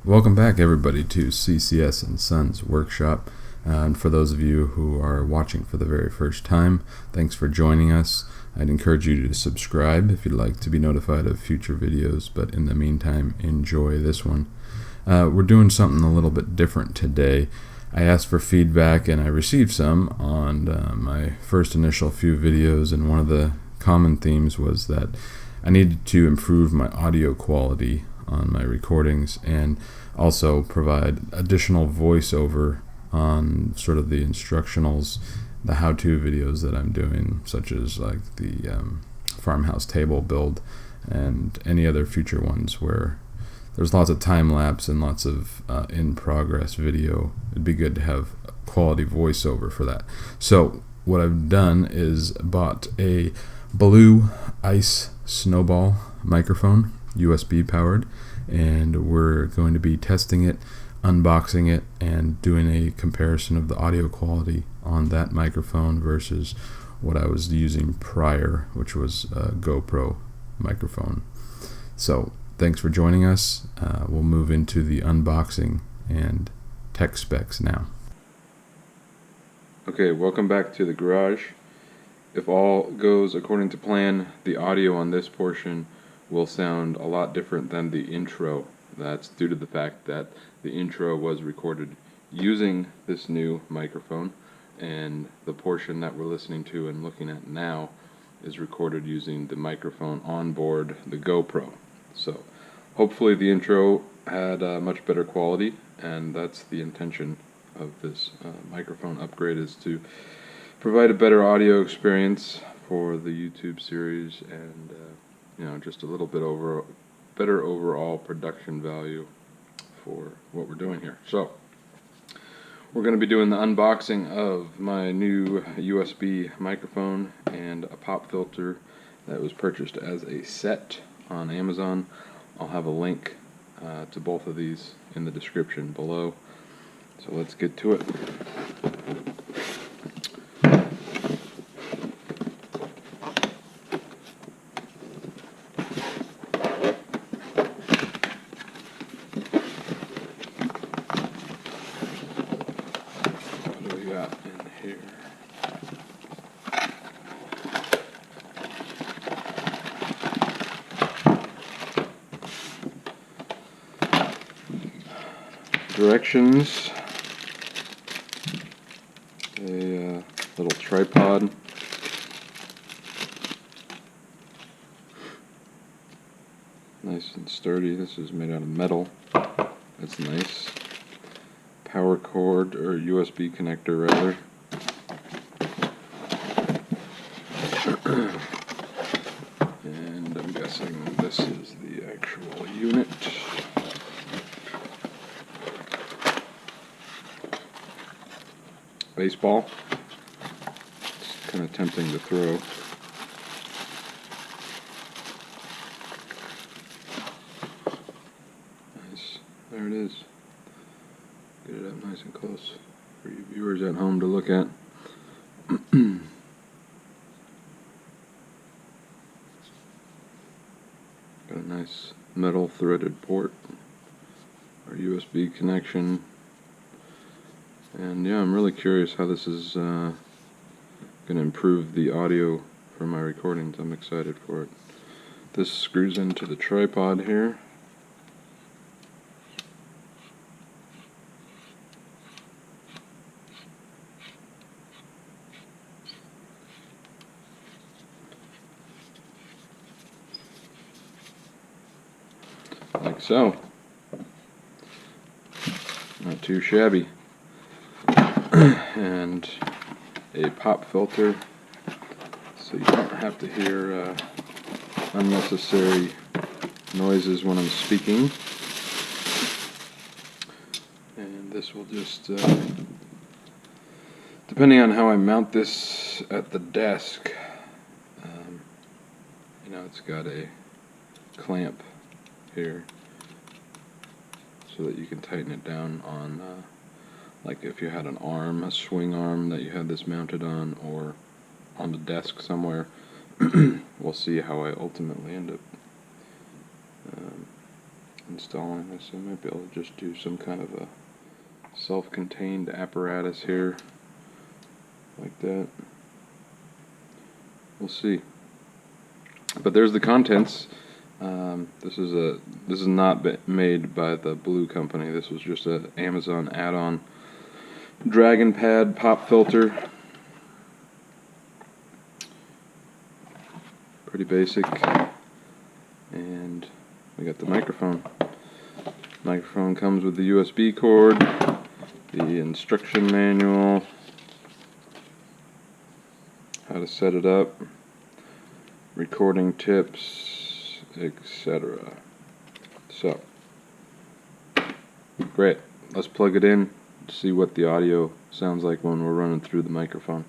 Welcome back, everybody, to CCS and Sons Workshop. And for those of you who are watching for the very first time, thanks for joining us. I'd encourage you to subscribe if you'd like to be notified of future videos, but in the meantime, enjoy this one. We're doing something a little bit different today. I asked for feedback and I received some on my first initial few videos, and one of the common themes was that I needed to improve my audio quality on my recordings and also provide additional voiceover on sort of the instructionals, the how-to videos that I'm doing, such as like the farmhouse table build and any other future ones where there's lots of time lapse and lots of in-progress video. It'd be good to have quality voiceover for that. So what I've done is bought a Blue iCE Snowball microphone, USB powered, and we're going to be testing it, unboxing it, and doing a comparison of the audio quality on that microphone versus what I was using prior, which was a GoPro microphone. So thanks for joining us. We'll move into the unboxing and tech specs now. Okay, welcome back to the garage. If all goes according to plan, the audio on this portion will sound a lot different than the intro. That's due to the fact that the intro was recorded using this new microphone, and the portion that we're listening to and looking at now is recorded using the microphone on board the GoPro. So hopefully the intro had much better quality, and that's the intention of this microphone upgrade, is to provide a better audio experience for the YouTube series and just a little bit better overall production value for what we're doing here. So we're going to be doing the unboxing of my new USB microphone and a pop filter that was purchased as a set on Amazon. I'll have a link to both of these in the description below. So let's get to it. Directions, a little tripod, nice and sturdy. This is made out of metal. That's nice. Power cord, or USB connector rather. And I'm guessing this is the actual unit. Baseball. It's kind of tempting to throw. Nice. There it is. Get it up nice and close for you viewers at home to look at. Got a nice metal threaded port. Our USB connection. And yeah, I'm really curious how this is going to improve the audio for my recordings. I'm excited for it. This screws into the tripod here. Like so. Not too shabby. And a pop filter, so you don't have to hear unnecessary noises when I'm speaking. And this will just, depending on how I mount this at the desk, it's got a clamp here so that you can tighten it down on like if you had an arm, a swing arm that you had this mounted on, or on the desk somewhere. We'll see how I ultimately end up installing this. I might be able to just do some kind of a self-contained apparatus here, like that. We'll see. But there's the contents. This is not made by the Blue company. This was just an Amazon add-on Dragon Pad pop filter. Pretty basic. And we got the microphone. Microphone comes with the USB cord, the instruction manual, how to set it up, recording tips, etc. So, great. Let's plug it in, see what the audio sounds like when we're running through the microphone.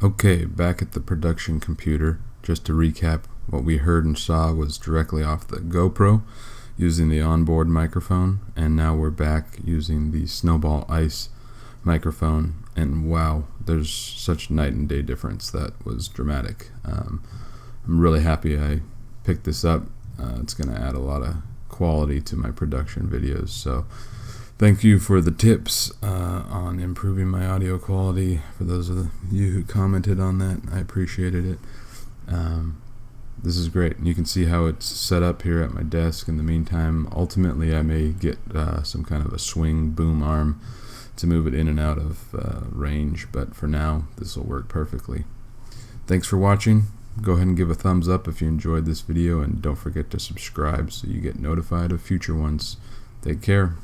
Okay, back at the production computer. Just to recap, what we heard and saw was directly off the GoPro using the onboard microphone, and now we're back using the Snowball iCE microphone, and wow, there's such night and day difference. That was dramatic. I'm really happy I picked this up. It's going to add a lot of quality to my production videos, so thank you for the tips on improving my audio quality. For those of you who commented on that, I appreciated it. This is great. You can see how it's set up here at my desk. In the meantime, ultimately I may get some kind of a swing boom arm to move it in and out of range, but for now this will work perfectly. Thanks for watching. Go ahead and give a thumbs up if you enjoyed this video, and don't forget to subscribe so you get notified of future ones. Take care.